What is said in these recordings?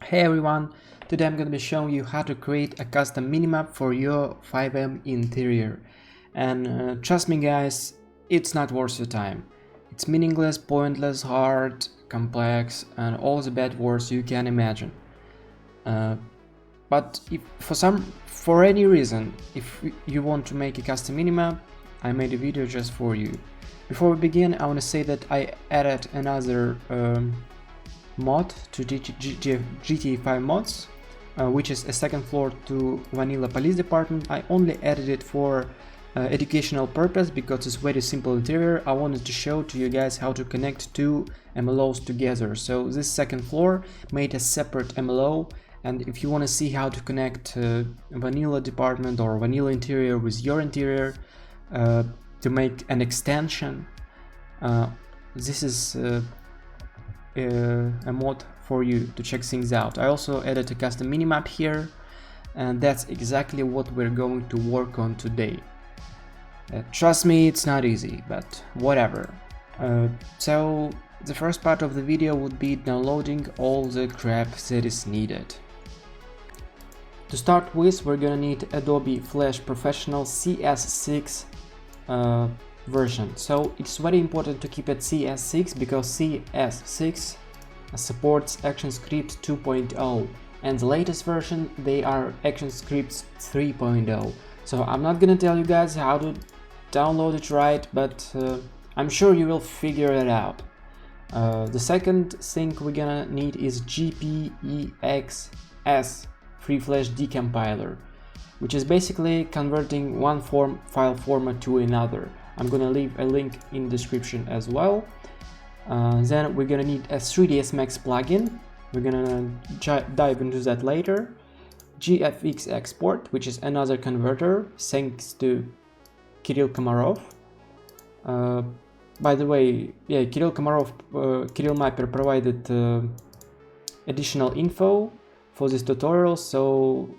Hey everyone, today I'm going to be showing you how to create a custom minimap for your 5M interior. And trust me guys, it's not worth your time. It's meaningless, pointless, hard, complex, and all the bad words you can imagine. But if for any reason, if you want to make a custom minimap, I made a video just for you. Before we begin, I want to say that I added another mod to GTA 5 mods, which is a second floor to vanilla police department. I only added it for educational purpose because it's very simple interior. I wanted to show to you guys how to connect two MLOs together. So this second floor made a separate MLO, and if you want to see how to connect vanilla department or vanilla interior with your interior to make an extension, this is a mod for you to check things out. I also added a custom minimap here, and that's exactly what we're going to work on today. Trust me, it's not easy, but whatever. So the first part of the video would be downloading all the crap that is needed. To start with, we're gonna need Adobe Flash Professional CS6 version. So it's very important to keep it CS6 because CS6 supports ActionScript 2.0, and the latest version they are ActionScript 3.0. So I'm not gonna tell you guys how to download it right, but I'm sure you will figure it out. The second thing we're gonna need is GPEXS Free Flash Decompiler, which is basically converting one file format to another. I'm gonna leave a link in the description as well. Then we're gonna need a 3ds Max plugin. We're gonna dive into that later. GFX export, which is another converter, thanks to Kirill Komarov. By the way, yeah, Kirill Komarov, Kirill Mapper provided additional info for this tutorial, so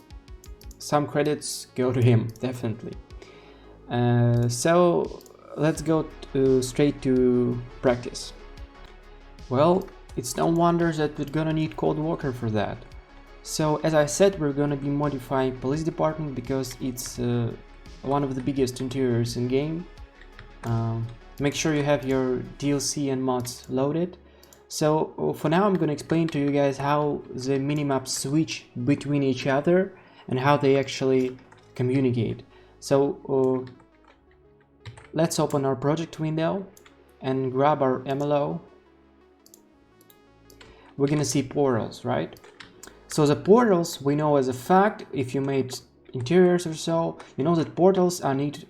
some credits go to him, definitely. So let's go straight to practice. Well, it's no wonder that we're gonna need CodeWalker for that. So as I said, we're gonna be modifying police department because it's one of the biggest interiors in game. Make sure you have your DLC and mods loaded. So for now I'm gonna explain to you guys how the minimaps switch between each other and how they actually communicate. So let's open our project window and grab our MLO. We're gonna see portals, right? So the portals, we know as a fact, if you made interiors or so, you know that portals are needed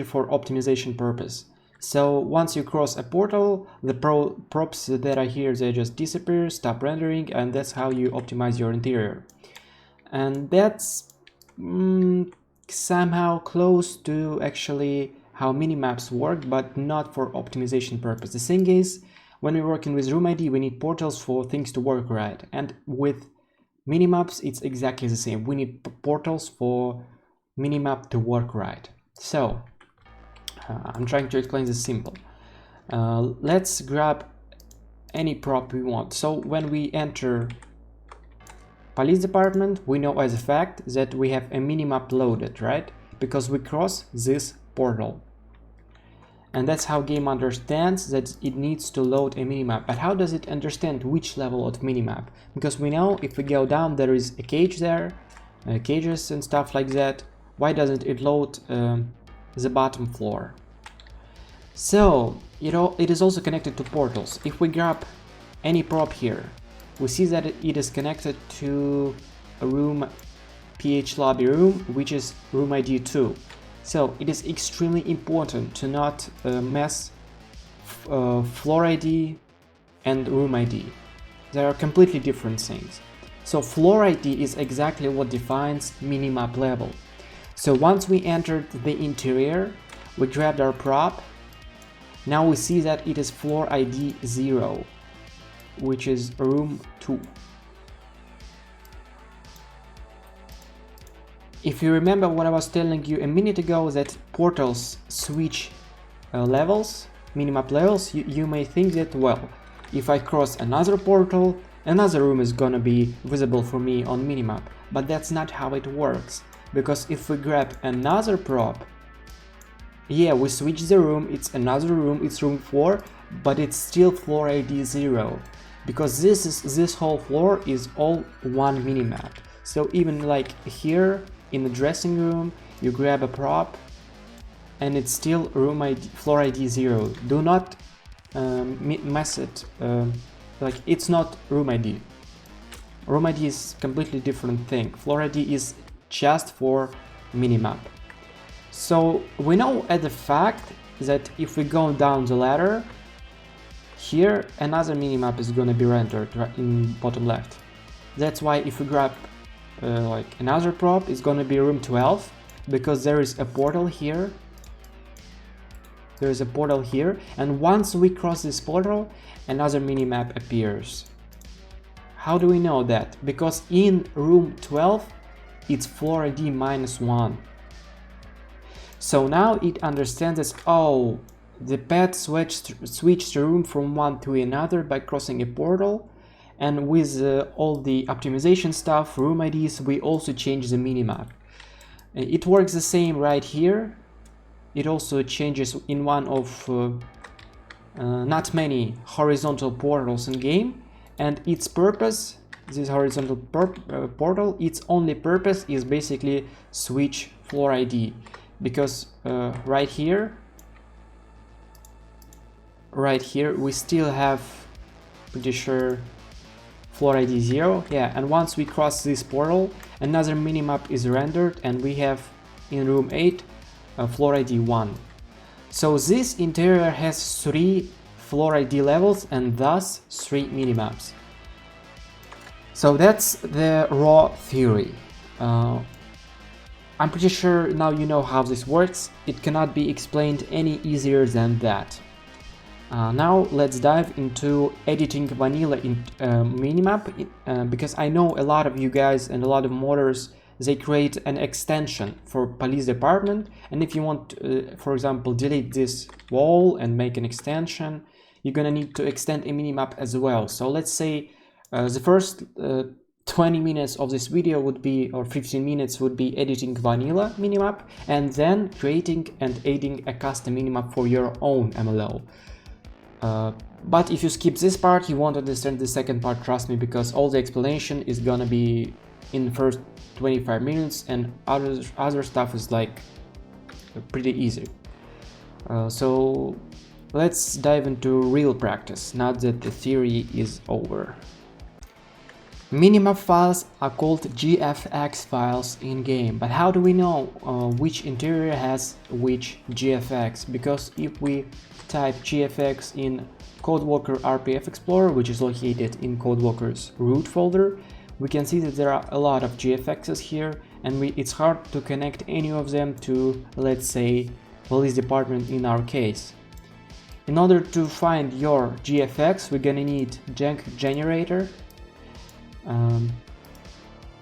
for optimization purpose. So once you cross a portal, the props that are here, they just disappear, stop rendering, and that's how you optimize your interior. And that's somehow close to actually how minimaps work, but not for optimization purpose. The thing is, when we're working with room ID, we need portals for things to work right, and with minimaps it's exactly the same. We need portals for minimap to work right. So I'm trying to explain this simple. Let's grab any prop we want. So when we enter police department, we know as a fact that we have a minimap loaded, right? Because we cross this portal. And that's how game understands that it needs to load a minimap. But how does it understand which level of minimap? Because we know if we go down, there is a cage there, cages and stuff like that. Why doesn't it load the bottom floor? So, you know, it is also connected to portals. If we grab any prop here, we see that it is connected to a room, PH lobby room, which is room ID 2. So it is extremely important to not mess FloorID and room ID. They are completely different things. So FloorID is exactly what defines minimap level. So once we entered the interior, we grabbed our prop. Now we see that it is FloorID 0, which is room 2. If you remember what I was telling you a minute ago, that portals switch levels, minimap levels, you may think that, well, if I cross another portal, another room is gonna be visible for me on minimap. But that's not how it works, because if we grab another prop, yeah, we switch the room, it's another room, it's room 4, but it's still floor ID 0, because this whole floor is all one minimap. So even like here in the dressing room, you grab a prop and it's still room ID, floor ID 0. Do not mess it, like it's not room ID. Room ID is completely different thing. Floor ID is just for minimap. So we know at the fact that if we go down the ladder, here another minimap is going to be rendered in bottom left. That's why if we grab like another prop, it's going to be room 12, because there is a portal here. There is a portal here, and once we cross this portal, another minimap appears. How do we know that? Because in room 12, it's floor ID -1. So now it understands that, oh, the path switched the room from one to another by crossing a portal, and with all the optimization stuff, room IDs, we also change the minimap. It works the same right here. It also changes in one of not many horizontal portals in game, and its purpose, this horizontal portal, its only purpose is basically switch floor ID. Because right here we still have, pretty sure, floor ID 0, yeah, and once we cross this portal, another minimap is rendered, and we have in room 8 floor ID 1. So this interior has 3 floor ID levels and thus 3 minimaps. So that's the raw theory. I'm pretty sure now you know how this works. It cannot be explained any easier than that. Now let's dive into editing vanilla in minimap, because I know a lot of you guys and a lot of modders, they create an extension for police department, and if you want, for example, delete this wall and make an extension, you're gonna need to extend a minimap as well. So let's say the first 20 minutes of this video would be, or 15 minutes would be editing vanilla minimap, and then creating and adding a custom minimap for your own MLO. But if you skip this part, you won't understand the second part, trust me, because all the explanation is gonna be in the first 25 minutes, and other stuff is like pretty easy. So let's dive into real practice, now that the theory is over. Minimap files are called GFX files in game, but how do we know which interior has which GFX? Because if we type GFX in CodeWalker RPF Explorer, which is located in CodeWalker's root folder, we can see that there are a lot of GFXs here, and it's hard to connect any of them to, let's say, police department in our case. In order to find your GFX, we're gonna need Jank generator.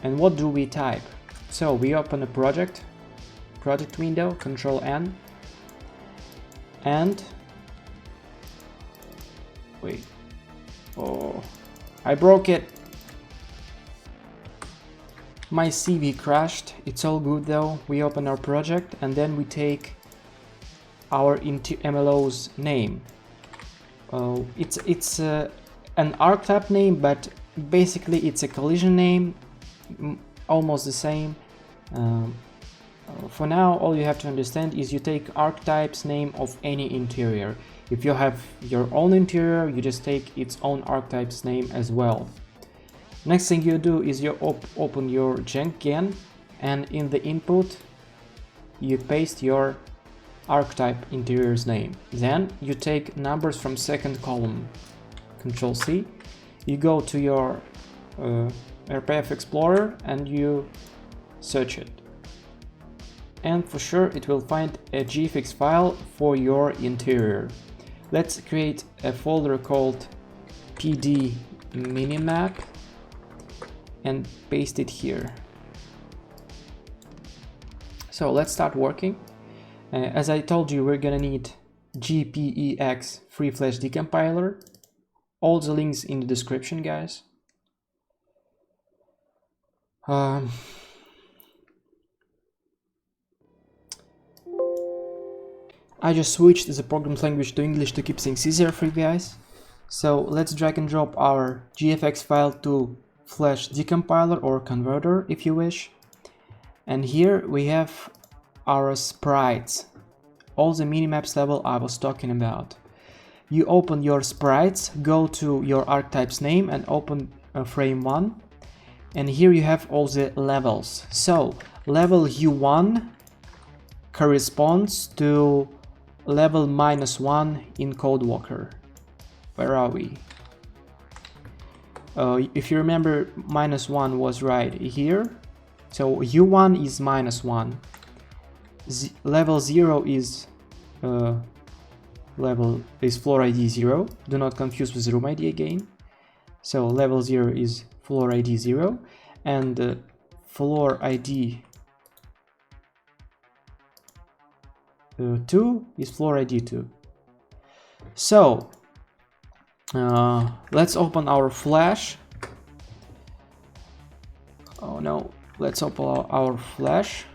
And what do we type? So we open a project window, Control N, and wait, oh, I broke it. My CV crashed. It's all good though. We open our project and then we take our MLO's name. It's an archetype name, but basically it's a collision name, almost the same. For now, all you have to understand is you take archetype's name of any interior. If you have your own interior, you just take its own archetype's name as well. Next thing you do is you open your Jank gen, and in the input you paste your archetype interior's name. Then you take numbers from second column, Control C. You go to your RPF Explorer and you search it. And for sure it will find a GFX file for your interior. Let's create a folder called PD minimap and paste it here. So let's start working. As I told you, we're gonna need GPEX free flash decompiler. All the links in the description, guys. Um, I just switched the program's language to English to keep things easier for you guys. So let's drag and drop our GFX file to Flash decompiler or converter if you wish. And here we have our sprites, all the minimaps level I was talking about. You open your sprites, go to your archetype's name and open frame 1. And here you have all the levels. So level U1 corresponds to level -1 in CodeWalker. Where are we? If you remember, -1 was right here. So U1 is -1. Level 0 is FloorID 0. Do not confuse with room ID again. So level 0 is FloorID 0 and FloorID 2 is FloorID 2. So let's open our Flash. Oh no, let's open our Flash.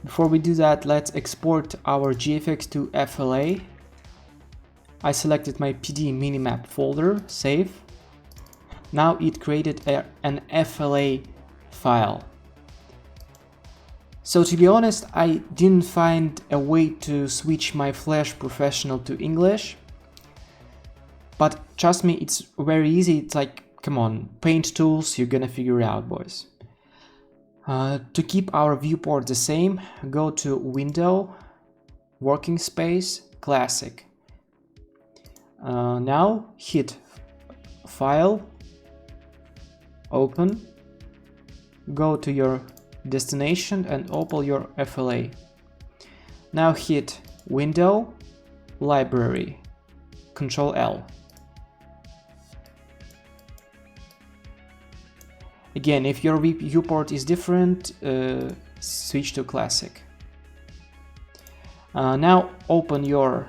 Before we do that, let's export our GFX to FLA. I selected my PD minimap folder, save. Now it created an FLA file. So to be honest, I didn't find a way to switch my Flash Professional to English. But trust me, it's very easy. It's like, come on, paint tools, you're gonna figure it out, boys. To keep our viewport the same, go to Window, Working Space, Classic. Now hit File, Open, go to your destination and open your FLA. Now hit Window, Library, Control L. Again, if your viewport is different, switch to Classic. Now open your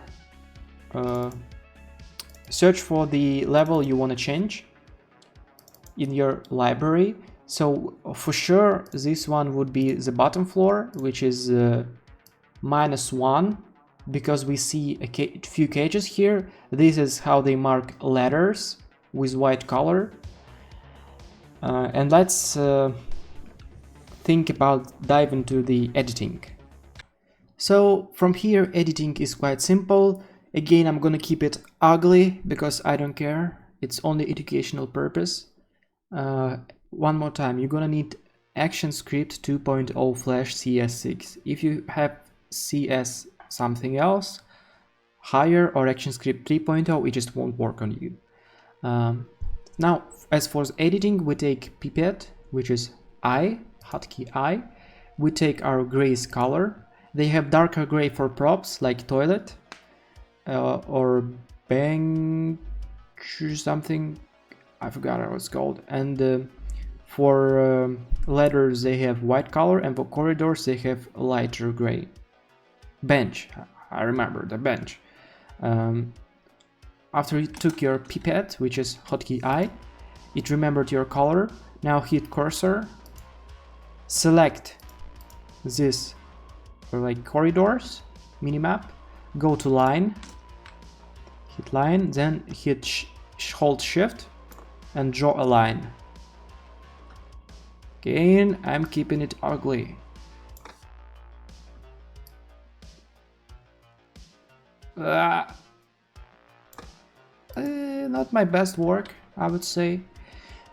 search for the level you want to change in your library. So for sure this one would be the bottom floor, which is -1, because we see a few cages here. This is how they mark letters with white color. And let's think about dive into the editing. So from here, editing is quite simple. Again, I'm gonna keep it ugly because I don't care. It's only educational purpose. One more time, you're gonna need ActionScript 2.0 Flash CS6. If you have CS something else higher or ActionScript 3.0, it just won't work on you. Now, as for editing, we take pipette, which is I, hotkey I. We take our grays color. They have darker gray for props like toilet or bench something. I forgot how it's called. And for letters, they have white color, and for corridors, they have lighter gray. Bench, I remember the bench. After you took your pipette, which is hotkey I, it remembered your color. Now hit cursor, select this like corridors, minimap, go to line, hit line, then hit hold shift and draw a line. Again, I'm keeping it ugly. Not my best work, I would say.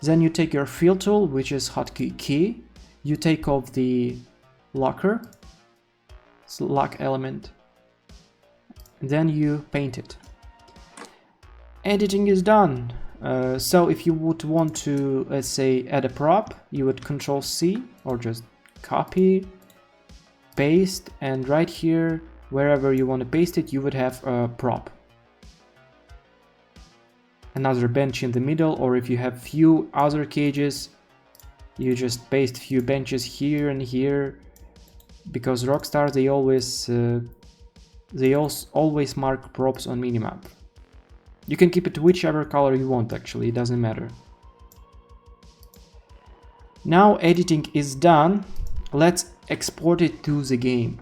Then you take your fill tool, which is hotkey key. You take off the locker, lock element. Then you paint it. Editing is done. So if you would want to, let's say, add a prop, you would Control C or just copy, paste, and right here, wherever you want to paste it, you would have a prop. Another bench in the middle, or if you have few other cages, you just paste few benches here and here, because Rockstar they always mark props on minimap. You can keep it whichever color you want, actually, it doesn't matter. Now editing is done. Let's export it to the game.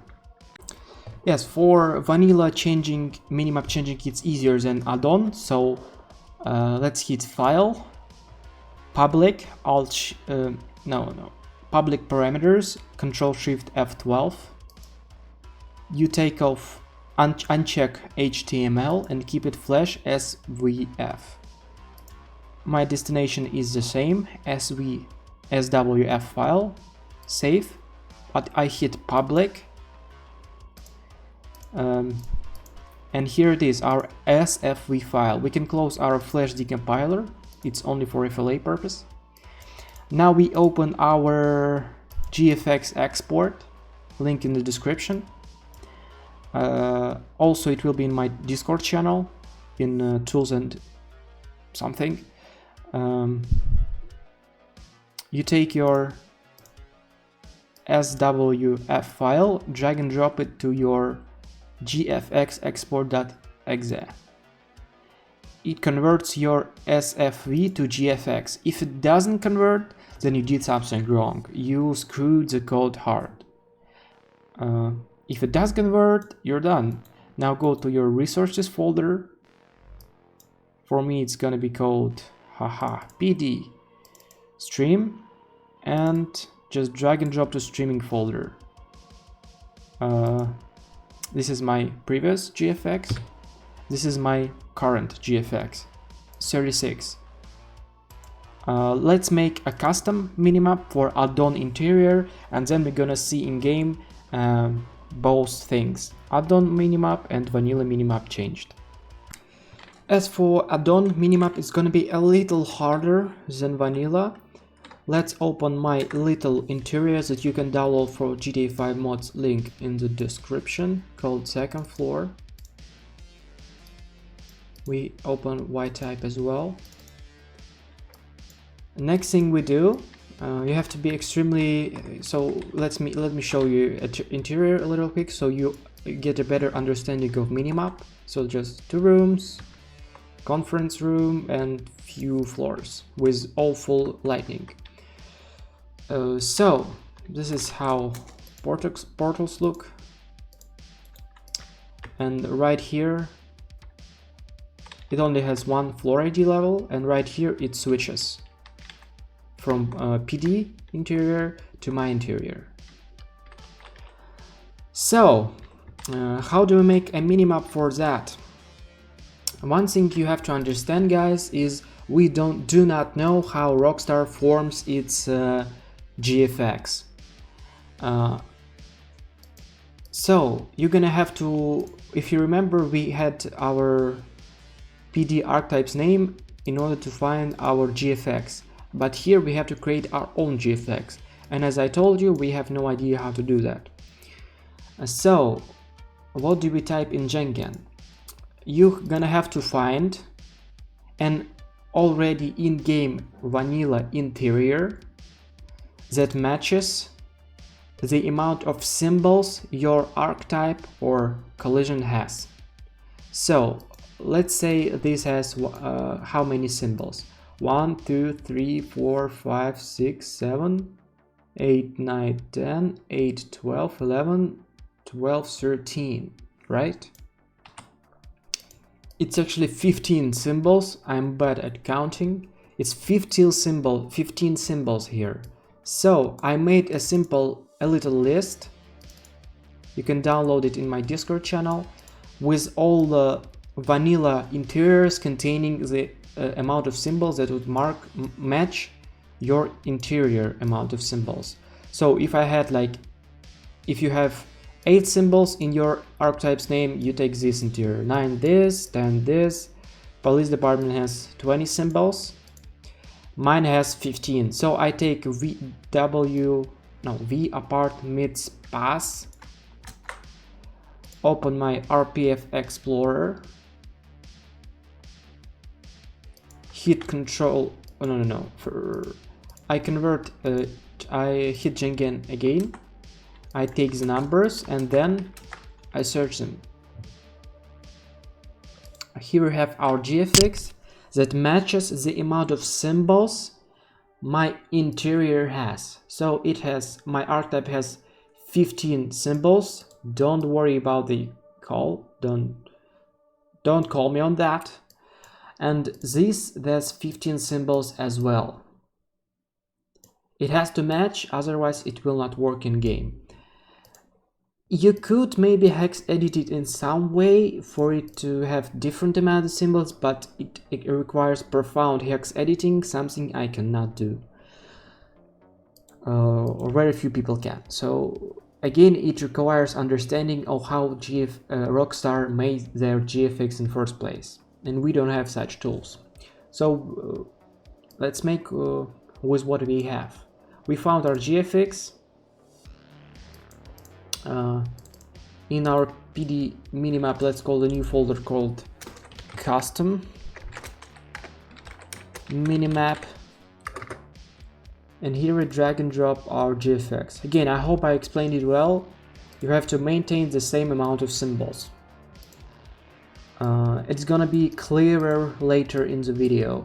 Yes, for vanilla changing, minimap changing, it's easier than add-on. So let's hit File, Public, Public Parameters, Control-Shift F12. You take off, uncheck HTML and keep it Flash SVF. My destination is the same, SWF file, save, but I hit Public. And here it is, our SFV file. We can close our Flash decompiler. It's only for FLA purpose. Now we open our GFX export, link in the description. Also, it will be in my Discord channel, in tools and something. You take your SWF file, drag and drop it to your GFX export.exe. It converts your SFV to GFX. If it doesn't convert, then you did something wrong. You screwed the code hard. If it does convert, you're done. Now go to your resources folder. For me, it's gonna be called PD stream, and just drag and drop to streaming folder. This is my previous GFX. This is my current GFX 36. Let's make a custom minimap for add-on interior, and then we're gonna see in game both things, add-on minimap and vanilla minimap changed. As for add-on minimap, it's gonna be a little harder than vanilla. Let's open my little interior that you can download for GTA 5 mods, link in the description, called second floor. We open Y type as well. Next thing we do, you have to be extremely, so let me show you interior a little quick so you get a better understanding of minimap. So just 2 rooms, conference room and few floors with all full lighting. So this is how portals look, and right here it only has one FloorID level, and right here it switches from PD interior to my interior. So how do we make a minimap for that? One thing you have to understand, guys, is we do not know how Rockstar forms its GFX. So you're gonna have to, if you remember, we had our PD archetype's name in order to find our GFX, but here we have to create our own GFX, and as I told you, we have no idea how to do that. So what do we type in Jengen? You're gonna have to find an already in-game vanilla interior that matches the amount of symbols your archetype or collision has. So let's say this has how many symbols? 1, 2, 3, 4, 5, 6, 7, 8, 9, 10, 8, 12, 11, 12, 13, right? It's actually 15 symbols. I'm bad at counting. It's 15 symbols here. So I made a little list. You can download it in my Discord channel with all the vanilla interiors containing the amount of symbols that would match your interior amount of symbols. So if I had if you have 8 symbols in your archetype's name, you take this interior, 9 this, 10 this. Police department has 20 symbols. Mine has 15. So I take V apart mids pass. Open my RPF Explorer. Hit control. I convert. I hit Jengen again. I take the numbers and then I search them. Here we have our GFX that matches the amount of symbols my interior has. So it has, my archetype has 15 symbols. Don't worry about the call. Don't call me on that. And there's 15 symbols as well. It has to match, otherwise it will not work in game. You could maybe hex edit it in some way for it to have different amount of symbols, but it requires profound hex editing, something I cannot do. Or very few people can. So again, it requires understanding of how Rockstar made their GFX in first place. And we don't have such tools. So let's make with what we have. We found our GFX. In our PD minimap, let's call the new folder called custom minimap, and here we drag and drop our GFX. Again, I hope I explained it well. You have to maintain the same amount of symbols. It's gonna be clearer later in the video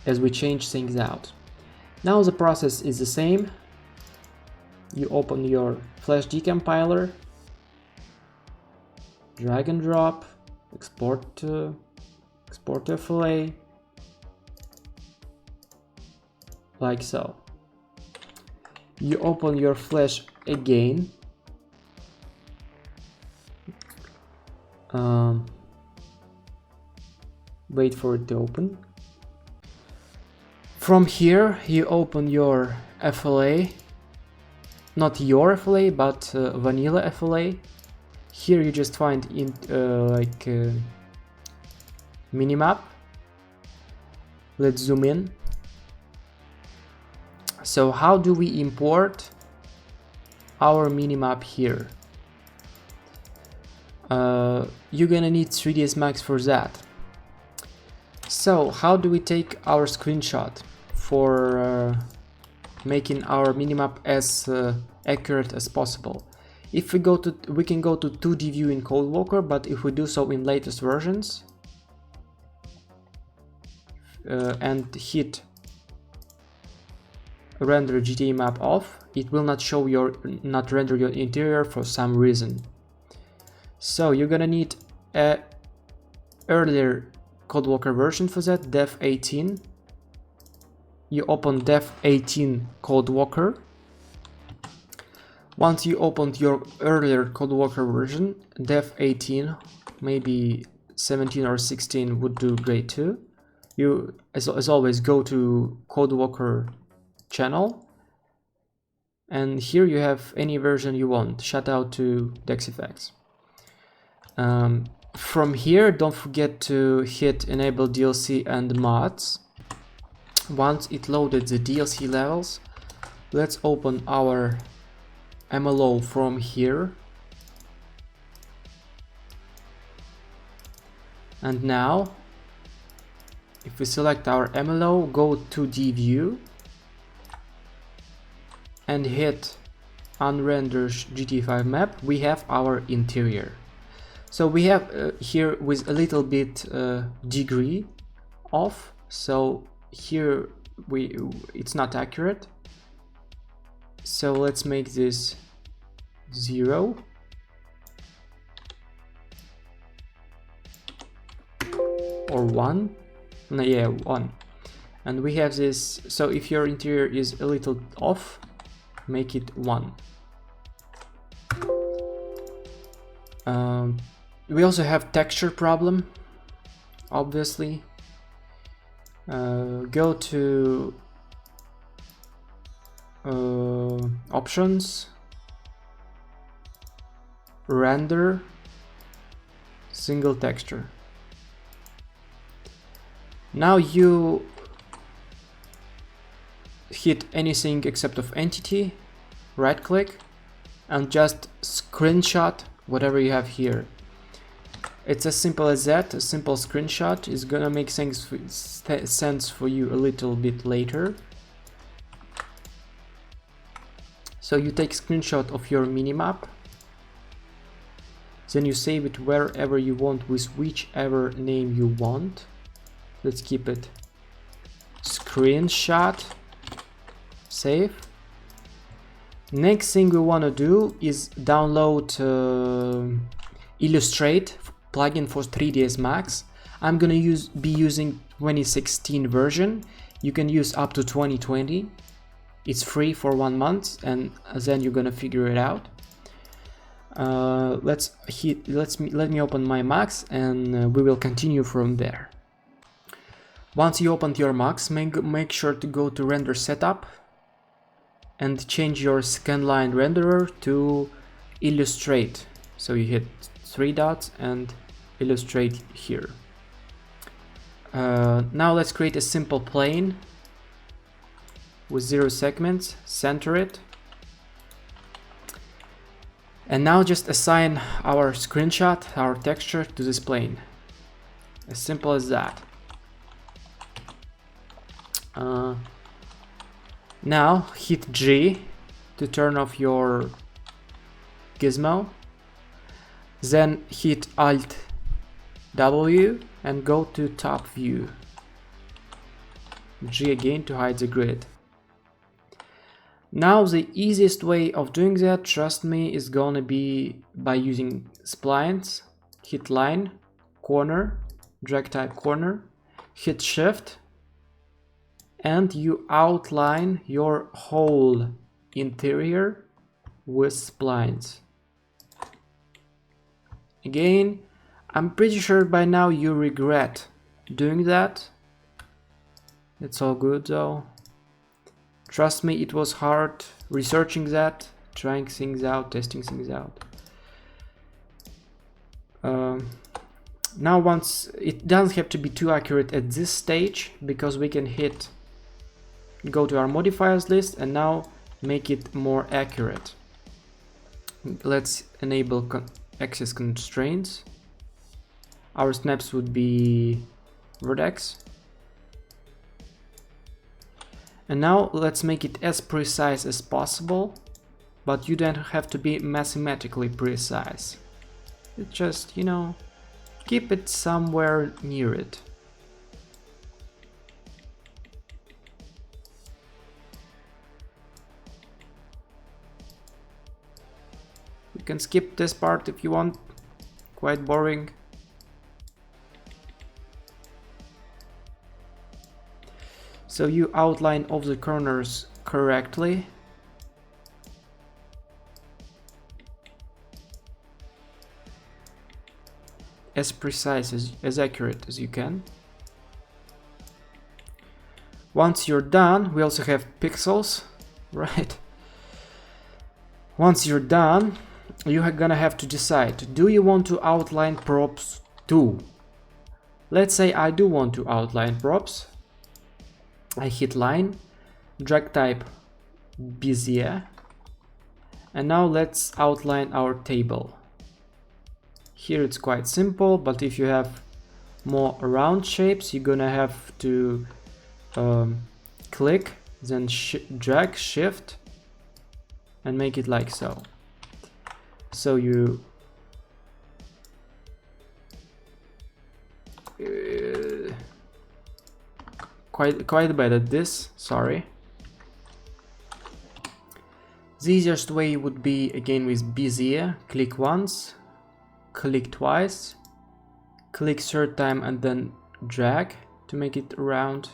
as we change things out. Now the process is the same. You open your Flash decompiler, drag and drop, export to FLA, like so. You open your Flash again, wait for it to open. From here you open your FLA, not your FLA, but vanilla FLA. Here you just find minimap. Let's zoom in. So how do we import our minimap here? You're gonna need 3ds Max for that. So how do we take our screenshot for making our minimap as accurate as possible? If we can go to 2D view in CodeWalker, but if we do so in latest versions and hit render GTA map off, it will not render your interior for some reason. So you're gonna need a earlier CodeWalker version for that, dev 18. You open dev 18 CodeWalker. Once you opened your earlier CodeWalker version, dev 18, maybe 17 or 16 would do great too. You, as always, go to CodeWalker channel, and here you have any version you want. Shout out to DexFX. From here, don't forget to hit enable DLC and mods. Once it loaded the DLC levels, let's open our MLO from here. And now, if we select our MLO, go to D view and hit unrender GTA 5 map, we have our interior. So we have here with a little bit degree off, so here it's not accurate. So let's make this 0. Or 1. No, yeah, 1. And we have this, so if your interior is a little off, make it 1. We also have texture problem, obviously. Go to options, render, single texture. Now you hit anything except of entity, right click, and just screenshot whatever you have here. It's as simple as that. A simple screenshot is gonna make sense for you a little bit later. So you take screenshot of your minimap, then you save it wherever you want with whichever name you want. Let's keep it screenshot Save. Next thing we want to do is download Illustrate plugin for 3ds Max. I'm gonna be using 2016 version. You can use up to 2020. It's free for 1 month, and then you're gonna figure it out. Let me open my Max, and we will continue from there. Once you opened your Max, make sure to go to render setup and change your scanline renderer to Illustrate. So you hit 3 dots and Illustrate here. Now let's create a simple plane with 0 segments, center it. And now just assign our screenshot, our texture to this plane. As simple as that. Now hit G to turn off your gizmo. Then hit Alt W and go to top view. G again to hide the grid. Now the easiest way of doing that, trust me, is gonna be by using splines. Hit line, corner, drag type corner, hit shift, and you outline your whole interior with splines. Again, I'm pretty sure by now you regret doing that. It's all good though. Trust me, it was hard researching that, trying things out, testing things out. Now once, it doesn't have to be too accurate at this stage, because we can go to our modifiers list and now make it more accurate. Let's enable axis constraints. Our snaps would be vertex. And now let's make it as precise as possible, but you don't have to be mathematically precise. It's just, you know, keep it somewhere near it. You can skip this part if you want, quite boring. So you outline all the corners correctly. As precise, as accurate as you can. Once you're done, we also have pixels, right? Once you're done, you're gonna have to decide, do you want to outline props too? Let's say I do want to outline props. I hit line, drag type Bezier, and now let's outline our table. Here it's quite simple, but if you have more round shapes, you're gonna have to click, then drag shift and make it like so. So you quite bad at this, sorry. The easiest way would be again with Bezier. Click once, click twice, click third time and then drag to make it round,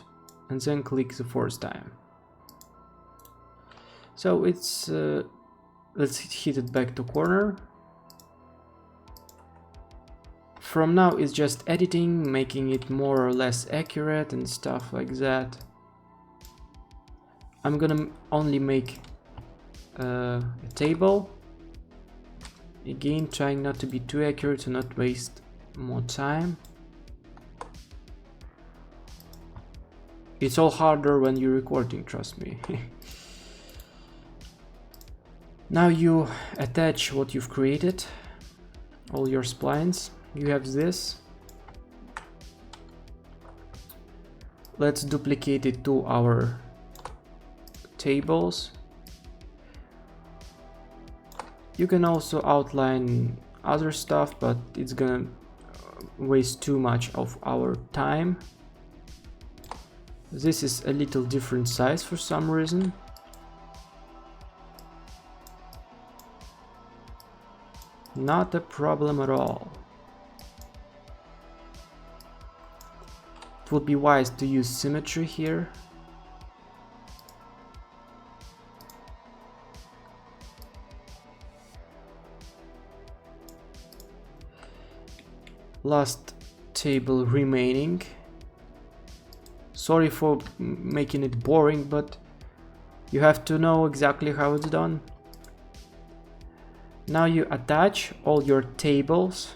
and then click the fourth time. So it's let's hit it back to corner. From now it's just editing, making it more or less accurate and stuff like that. I'm gonna only make a table. Again, trying not to be too accurate to not waste more time. It's all harder when you're recording, trust me. Now you attach what you've created, all your splines. You have this. Let's duplicate it to our tables. You can also outline other stuff, but it's gonna waste too much of our time. This is a little different size for some reason. Not a problem at all. It would be wise to use symmetry here. Last table remaining. Sorry for making it boring, but you have to know exactly how it's done. Now you attach all your tables.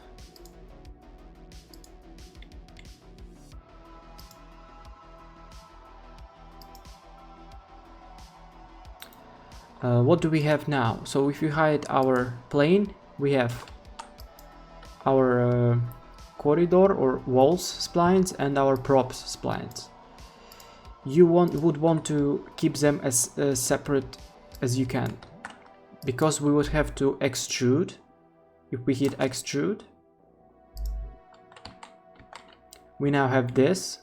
What do we have now? So if you hide our plane, we have our corridor or walls splines and our props splines. You would want to keep them as separate as you can, because we would have to extrude. If we hit extrude, we now have this,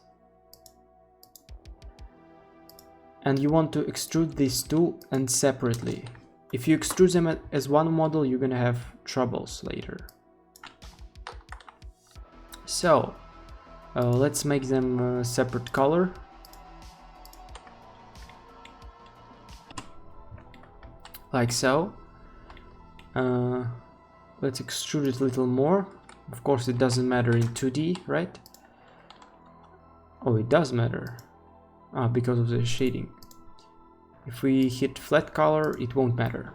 and you want to extrude these two and separately. If you extrude them as one model, you're gonna have troubles later. So let's make them separate color. Like so. Let's extrude it a little more. Of course it doesn't matter in 2D, right? Oh, it does matter. Because of the shading. If we hit flat color, it won't matter.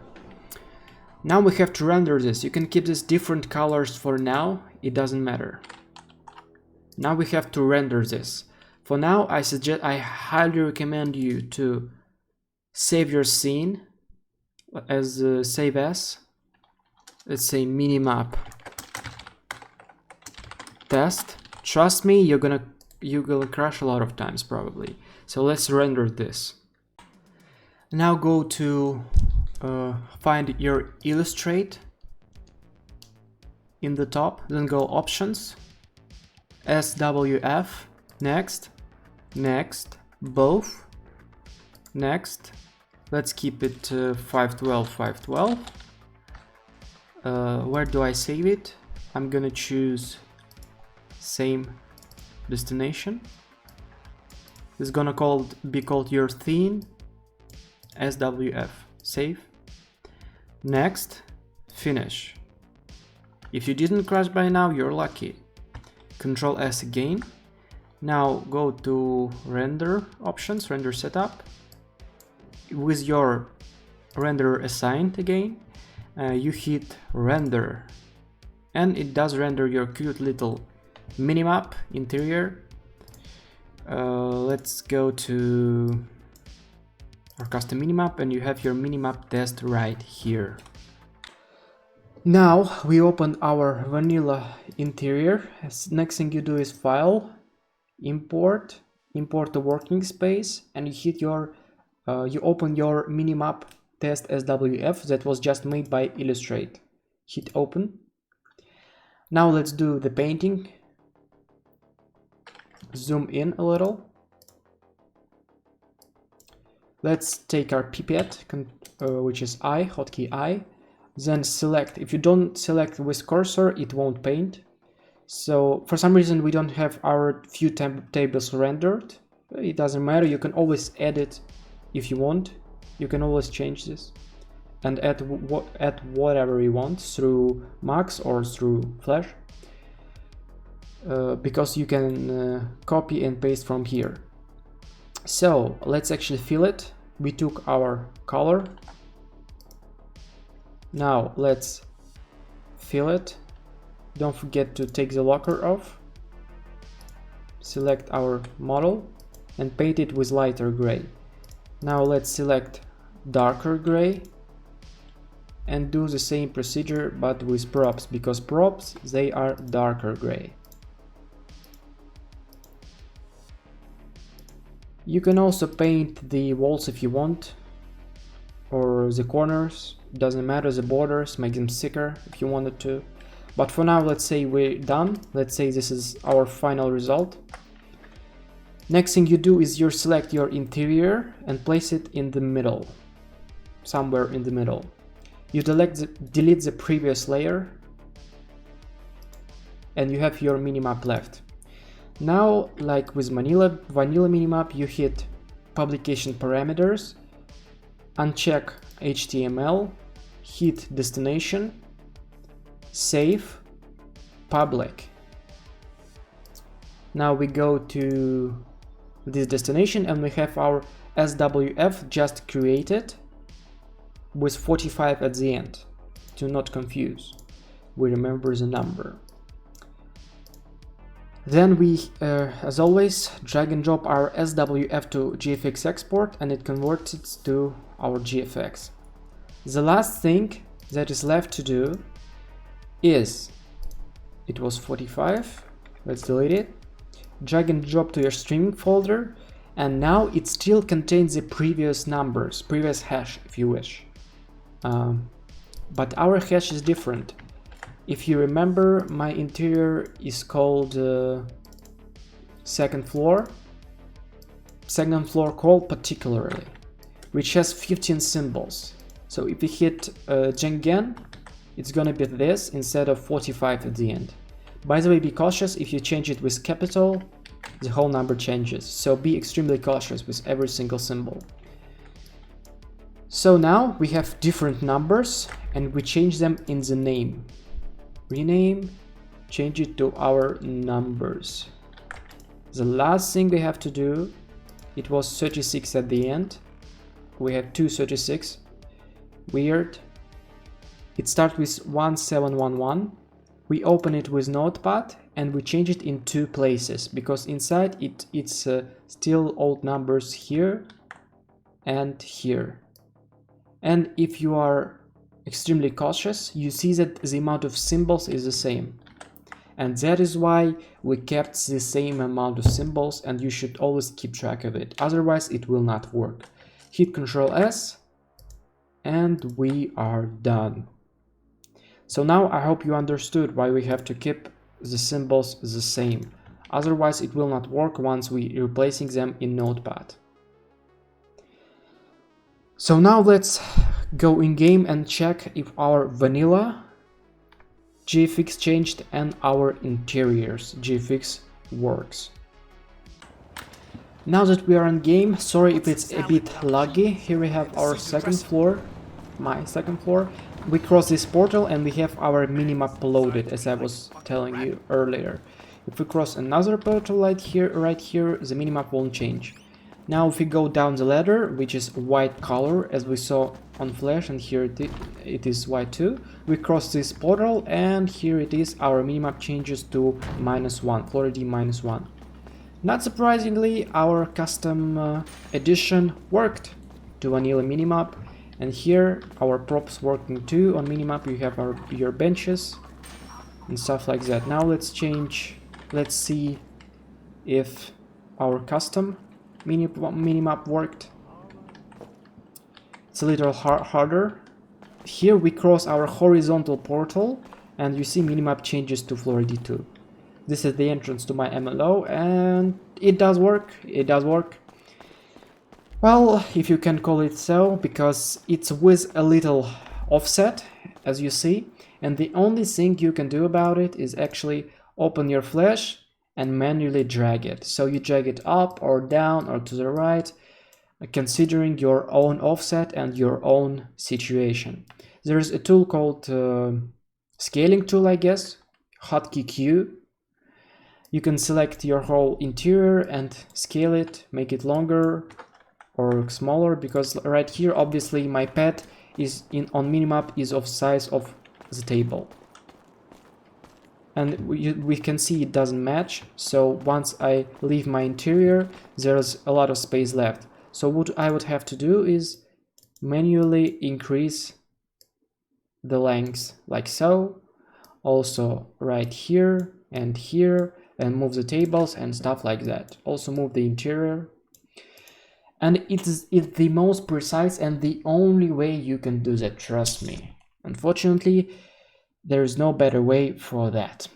Now we have to render this. You can keep this different colors for now, it doesn't matter. Now we have to render this. For now, I highly recommend you to save your scene as save as. Let's say minimap test. Trust me, you're gonna crash a lot of times probably. So let's render this. Now go to find your Illustrate in the top, then go Options, SWF, Next, Next, Both, Next. Let's keep it 512, 512. Where do I save it? I'm gonna choose same destination. It's gonna be called your theme, SWF, save. Next, finish. If you didn't crash by now, you're lucky. Control S again. Now go to render options, render setup. With your render assigned again, you hit render, and it does render your cute little minimap interior. Let's go to our custom minimap, and you have your minimap test right here. Now we open our vanilla interior. Next thing you do is file, import the working space, and you hit your you open your minimap test SWF that was just made by Illustrate. Hit open. Now let's do the painting. Zoom in a little. Let's take our pipette, which is I, hotkey I. Then select. If you don't select with cursor, it won't paint. So for some reason we don't have our few tables rendered. It doesn't matter. You can always edit if you want. You can always change this and add whatever you want through Max or through Flash, because you can copy and paste from here. So let's actually fill it. We took our color. Now let's fill it. Don't forget to take the locker off. Select our model and paint it with lighter gray. Now let's select darker gray and do the same procedure but with props, because props, they are darker gray. You can also paint the walls if you want, or the corners, doesn't matter, the borders, make them thicker if you wanted to. But for now, let's say we're done. Let's say this is our final result. Next thing you do is you select your interior and place it in the middle, somewhere in the middle. You delete the previous layer and you have your minimap left. Now, like with vanilla minimap, you hit publication parameters, uncheck HTML, hit destination, save, public. Now we go to this destination and we have our SWF just created with 45 at the end. Do not confuse, we remember the number. Then we, as always, drag and drop our SWF to GFX export and it converts it to our GFX. The last thing that is left to do is, it was 45, let's delete it, drag and drop to your streaming folder, and now it still contains the previous numbers, previous hash if you wish. But our hash is different. If you remember, my interior is called second floor call particularly, which has 15 symbols. So if we hit Gengen, it's gonna be this instead of 45 at the end. By the way, be cautious, if you change it with capital, the whole number changes. So be extremely cautious with every single symbol. So now we have different numbers and we change them in the name. Rename, change it to our numbers. The last thing we have to do, it was 36 at the end. We have 236. Weird. It starts with 1711. We open it with Notepad and we change it in 2 places because inside it's still old numbers here and here. And if you are extremely cautious, you see that the amount of symbols is the same. And that is why we kept the same amount of symbols, and you should always keep track of it. Otherwise, it will not work. Hit Ctrl S and we are done. So now I hope you understood why we have to keep the symbols the same. Otherwise, it will not work once we replacing them in Notepad. So now let's go in game and check if our vanilla GFX changed and our interiors GFX works. Now that we are in game, sorry if it's a bit laggy. Here we have our second floor, my second floor. We cross this portal and we have our minimap loaded, as I was telling you earlier. If we cross another portal right here, the minimap won't change. Now if we go down the ladder, which is white color as we saw on Flash, and here it is white too, we cross this portal and here it is, our minimap changes to -1, FloorID -1. Not surprisingly, our custom edition worked to vanilla minimap, and here our props working too. On minimap you have your benches and stuff like that. Now let's see if our custom minimap worked. It's a little harder. Here we cross our horizontal portal and you see minimap changes to FloorID 2. This is the entrance to my MLO and it does work, Well, if you can call it so, because it's with a little offset, as you see, and the only thing you can do about it is actually open your Flash and manually drag it. So you drag it up or down or to the right, considering your own offset and your own situation. There's a tool called scaling tool, I guess, hotkey Q. You can select your whole interior and scale it, make it longer or smaller, because right here obviously my pet is on minimap is of size of the table. And we can see it doesn't match, so once I leave my interior, there's a lot of space left. So what I would have to do is manually increase the length like so, also right here, and move the tables and stuff like that. Also move the interior. And it's the most precise and the only way you can do that, trust me. Unfortunately, there is no better way for that.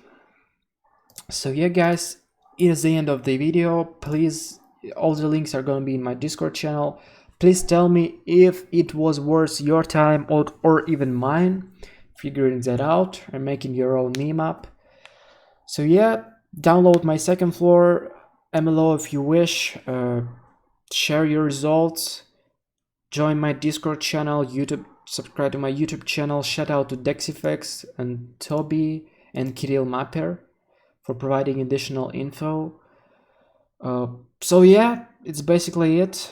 So yeah guys, it is the end of the video. Please, all the links are going to be in my Discord channel. Please tell me if it was worth your time or even mine figuring that out and making your own minimap. So yeah, download my second floor MLO if you wish. Share your results. Join my Discord channel, YouTube, subscribe to my YouTube channel. Shout out to Dexifex and Toby and Kirill Mapper for providing additional info. So yeah, it's basically it.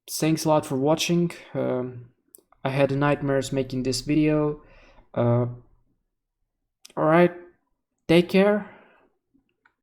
Thanks a lot for watching. I had nightmares making this video. Alright, take care.